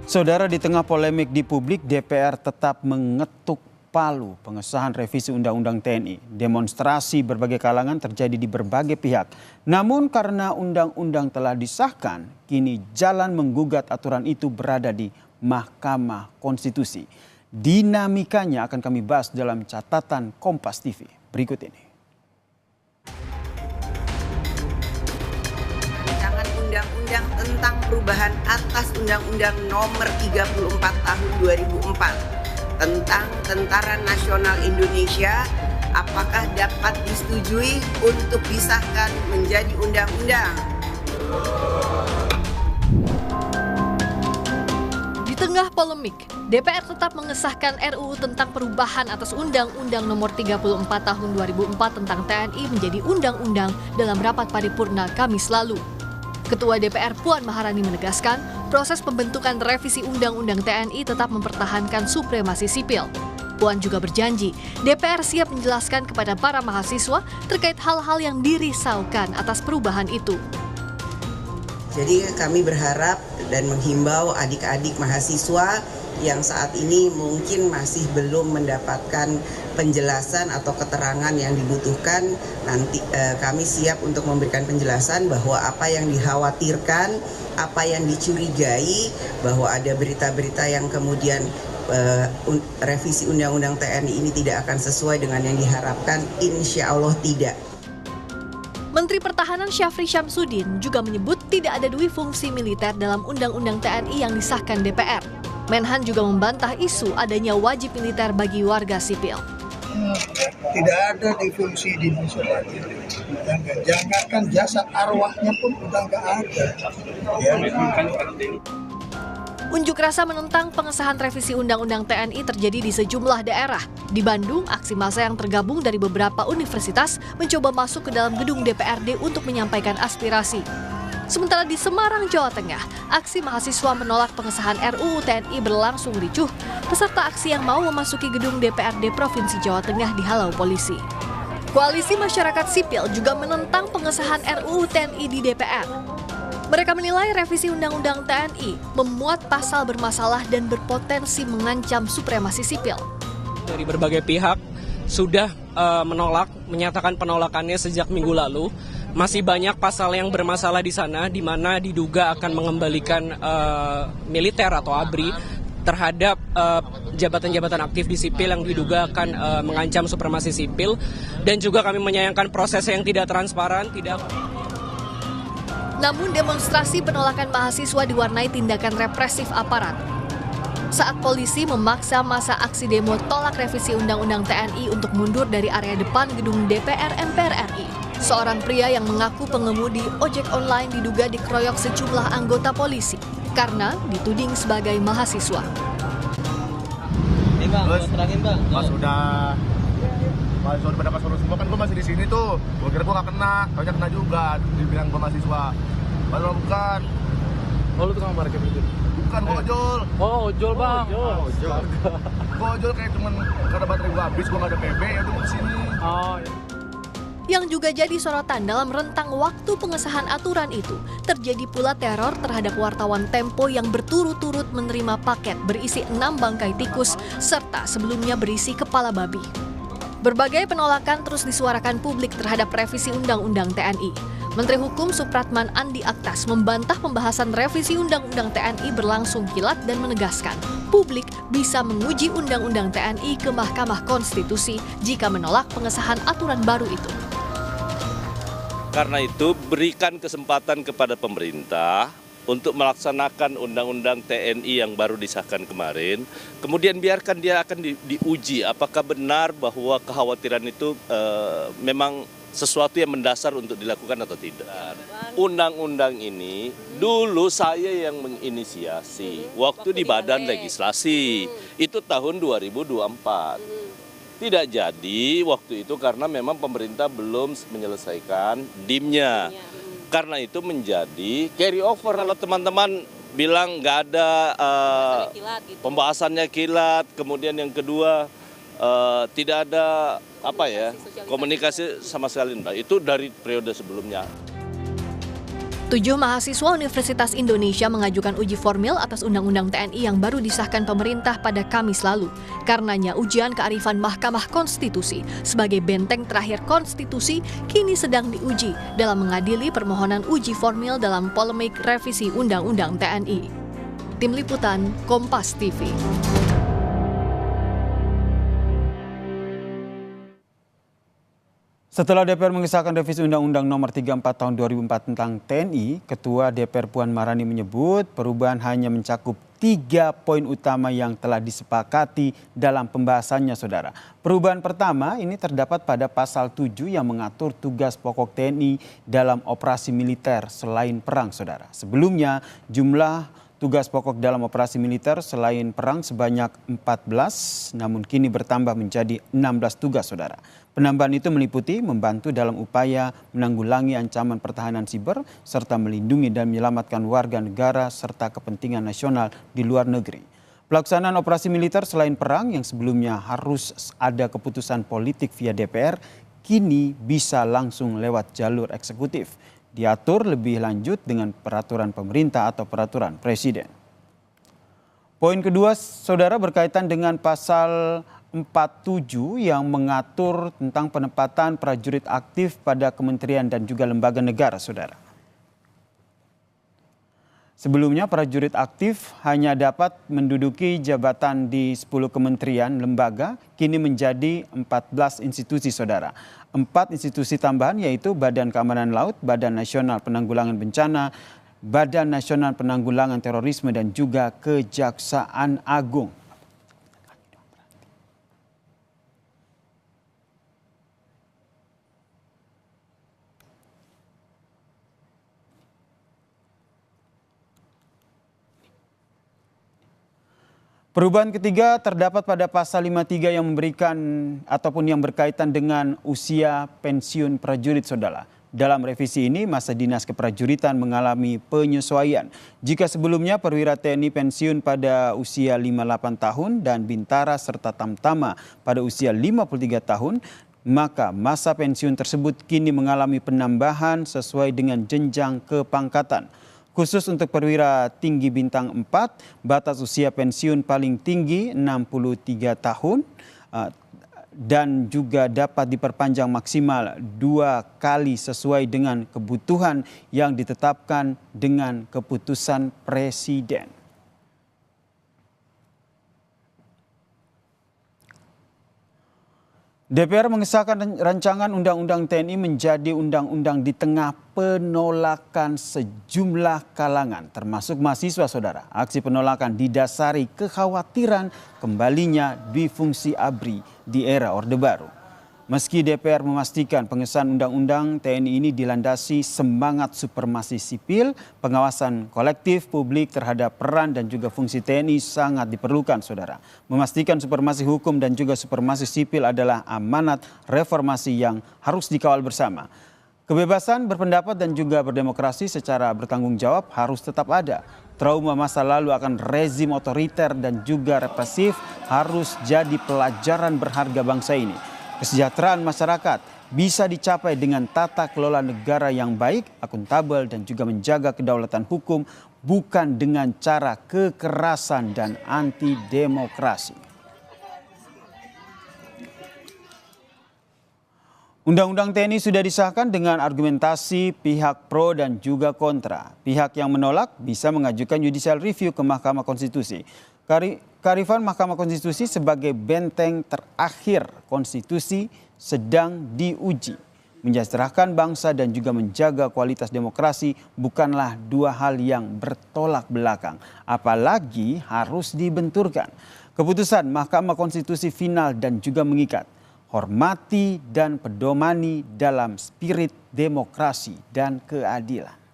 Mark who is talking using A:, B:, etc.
A: Saudara, di tengah polemik di publik, DPR tetap mengetuk palu pengesahan revisi Undang-Undang TNI. Demonstrasi berbagai kalangan terjadi di berbagai pihak. Namun karena undang-undang telah disahkan, kini jalan menggugat aturan itu berada di Mahkamah Konstitusi. Dinamikanya akan kami bahas dalam catatan Kompas TV berikut ini.
B: Undang-undang tentang perubahan atas Undang-Undang Nomor 34 Tahun 2004 tentang Tentara Nasional Indonesia apakah dapat disetujui untuk disahkan menjadi undang-undang.
C: Di tengah polemik, DPR tetap mengesahkan RUU tentang perubahan atas Undang-Undang Nomor 34 Tahun 2004 tentang TNI menjadi undang-undang dalam rapat paripurna Kamis lalu. Ketua DPR Puan Maharani menegaskan, proses pembentukan revisi Undang-Undang TNI tetap mempertahankan supremasi sipil. Puan juga berjanji, DPR siap menjelaskan kepada para mahasiswa terkait hal-hal yang dirisaukan atas perubahan itu.
B: Jadi kami berharap dan menghimbau adik-adik mahasiswa yang saat ini mungkin masih belum mendapatkan penjelasan atau keterangan yang dibutuhkan, nanti kami siap untuk memberikan penjelasan bahwa apa yang dikhawatirkan, apa yang dicurigai, bahwa ada berita-berita yang kemudian revisi Undang-Undang TNI ini tidak akan sesuai dengan yang diharapkan, insya Allah tidak.
C: Menteri Pertahanan Syafri Syamsuddin juga menyebut tidak ada dui fungsi militer dalam Undang-Undang TNI yang disahkan DPR. Menhan juga membantah isu adanya wajib militer bagi warga sipil.
D: Tidak ada difungsi di Indonesia lagi. Jangankan jasad arwahnya pun udah nggak ada. Ya.
C: Unjuk rasa menentang pengesahan revisi Undang-Undang TNI terjadi di sejumlah daerah. Di Bandung, aksi massa yang tergabung dari beberapa universitas mencoba masuk ke dalam gedung DPRD untuk menyampaikan aspirasi. Sementara di Semarang, Jawa Tengah, aksi mahasiswa menolak pengesahan RUU TNI berlangsung ricuh. Peserta aksi yang mau memasuki gedung DPRD Provinsi Jawa Tengah dihalau polisi. Koalisi masyarakat sipil juga menentang pengesahan RUU TNI di DPR. Mereka menilai revisi Undang-Undang TNI memuat pasal bermasalah dan berpotensi mengancam supremasi sipil.
E: Dari berbagai pihak sudah menyatakan penolakannya sejak minggu lalu. Masih banyak pasal yang bermasalah di sana, di mana diduga akan mengembalikan militer atau ABRI terhadap jabatan-jabatan aktif di sipil yang diduga akan mengancam supremasi sipil. Dan juga kami menyayangkan proses yang tidak transparan,
C: Namun demonstrasi penolakan mahasiswa diwarnai tindakan represif aparat. Saat polisi memaksa masa aksi demo tolak revisi Undang-Undang TNI untuk mundur dari area depan gedung DPR MPR RI. Seorang pria yang mengaku pengemudi ojek online diduga dikeroyok sejumlah anggota polisi karena dituding sebagai mahasiswa.
F: Ini bang, terangin bang.
D: Pas udah pada pas semua kan gue masih di sini tuh. Gue kira gue nggak kena, taunya kena juga. Dibilang gue mahasiswa. Padahal bukan.
F: Oh, lu tukang parkir itu?
D: Bukan, gue ojol.
F: Oh, ojol bang. Ojol.
D: Gue ojol kayak cuman karena baterai gue habis, gue nggak ada PB, ya udah di sini.
F: Oh, iya.
C: Yang juga jadi sorotan dalam rentang waktu pengesahan aturan itu, terjadi pula teror terhadap wartawan Tempo yang berturut-turut menerima paket berisi 6 bangkai tikus serta sebelumnya berisi kepala babi. Berbagai penolakan terus disuarakan publik terhadap revisi Undang-Undang TNI. Menteri Hukum Supratman Andi Aktas membantah pembahasan revisi Undang-Undang TNI berlangsung kilat dan menegaskan publik bisa menguji Undang-Undang TNI ke Mahkamah Konstitusi jika menolak pengesahan aturan baru itu.
G: Karena itu berikan kesempatan kepada pemerintah untuk melaksanakan Undang-Undang TNI yang baru disahkan kemarin. Kemudian biarkan dia akan diuji apakah benar bahwa kekhawatiran itu memang sesuatu yang mendasar untuk dilakukan atau tidak. Undang-undang ini dulu saya yang menginisiasi waktu di Badan Legislasi. Itu tahun 2024. Tidak jadi waktu itu karena memang pemerintah belum menyelesaikan DIM-nya. Karena itu menjadi carry over. Kalau teman-teman bilang nggak ada pembahasannya kilat, kemudian yang kedua tidak ada komunikasi sama sekali. Itu dari periode sebelumnya.
C: 7 mahasiswa Universitas Indonesia mengajukan uji formil atas Undang-Undang TNI yang baru disahkan pemerintah pada Kamis lalu. Karenanya ujian kearifan Mahkamah Konstitusi sebagai benteng terakhir konstitusi kini sedang diuji dalam mengadili permohonan uji formil dalam polemik revisi Undang-Undang TNI. Tim Liputan, Kompas TV.
A: Setelah DPR mengesahkan revisi Undang-Undang Nomor 34 Tahun 2004 tentang TNI, Ketua DPR Puan Maharani menyebut perubahan hanya mencakup 3 poin utama yang telah disepakati dalam pembahasannya, Saudara. Perubahan pertama ini terdapat pada pasal 7 yang mengatur tugas pokok TNI dalam operasi militer selain perang, Saudara. Sebelumnya jumlah tugas pokok dalam operasi militer selain perang sebanyak 14, namun kini bertambah menjadi 16 tugas, Saudara. Penambahan itu meliputi membantu dalam upaya menanggulangi ancaman pertahanan siber, serta melindungi dan menyelamatkan warga negara serta kepentingan nasional di luar negeri. Pelaksanaan operasi militer selain perang yang sebelumnya harus ada keputusan politik via DPR, kini bisa langsung lewat jalur eksekutif. Diatur lebih lanjut dengan peraturan pemerintah atau peraturan presiden. Poin kedua, Saudara, berkaitan dengan pasal 47 yang mengatur tentang penempatan prajurit aktif pada kementerian dan juga lembaga negara, Saudara. Sebelumnya prajurit aktif hanya dapat menduduki jabatan di 10 kementerian lembaga, kini menjadi 14 institusi, Saudara. 4 institusi tambahan yaitu Badan Keamanan Laut, Badan Nasional Penanggulangan Bencana, Badan Nasional Penanggulangan Terorisme dan juga Kejaksaan Agung. Perubahan ketiga terdapat pada pasal 53 yang memberikan ataupun yang berkaitan dengan usia pensiun prajurit, Saudara. Dalam revisi ini masa dinas keprajuritan mengalami penyesuaian. Jika sebelumnya perwira TNI pensiun pada usia 58 tahun dan bintara serta tamtama pada usia 53 tahun, maka masa pensiun tersebut kini mengalami penambahan sesuai dengan jenjang kepangkatan. Khusus untuk perwira tinggi bintang 4, batas usia pensiun paling tinggi 63 tahun dan juga dapat diperpanjang maksimal 2 kali sesuai dengan kebutuhan yang ditetapkan dengan keputusan presiden. DPR mengesahkan rancangan Undang-Undang TNI menjadi undang-undang di tengah penolakan sejumlah kalangan, termasuk mahasiswa, Saudara. Aksi penolakan didasari kekhawatiran kembalinya difungsi ABRI di era Orde Baru. Meski DPR memastikan pengesahan Undang-Undang TNI ini dilandasi semangat supremasi sipil, pengawasan kolektif publik terhadap peran dan juga fungsi TNI sangat diperlukan, Saudara. Memastikan supremasi hukum dan juga supremasi sipil adalah amanat reformasi yang harus dikawal bersama. Kebebasan berpendapat dan juga berdemokrasi secara bertanggung jawab harus tetap ada. Trauma masa lalu akan rezim otoriter dan juga represif harus jadi pelajaran berharga bangsa ini. Kesejahteraan masyarakat bisa dicapai dengan tata kelola negara yang baik, akuntabel dan juga menjaga kedaulatan hukum, bukan dengan cara kekerasan dan anti demokrasi. Undang-Undang TNI sudah disahkan dengan argumentasi pihak pro dan juga kontra. Pihak yang menolak bisa mengajukan judicial review ke Mahkamah Konstitusi. Kearifan Mahkamah Konstitusi sebagai benteng terakhir konstitusi sedang diuji. Mensejahterakan bangsa dan juga menjaga kualitas demokrasi bukanlah dua hal yang bertolak belakang, apalagi harus dibenturkan. Keputusan Mahkamah Konstitusi final dan juga mengikat. Hormati dan pedomani dalam spirit demokrasi dan keadilan.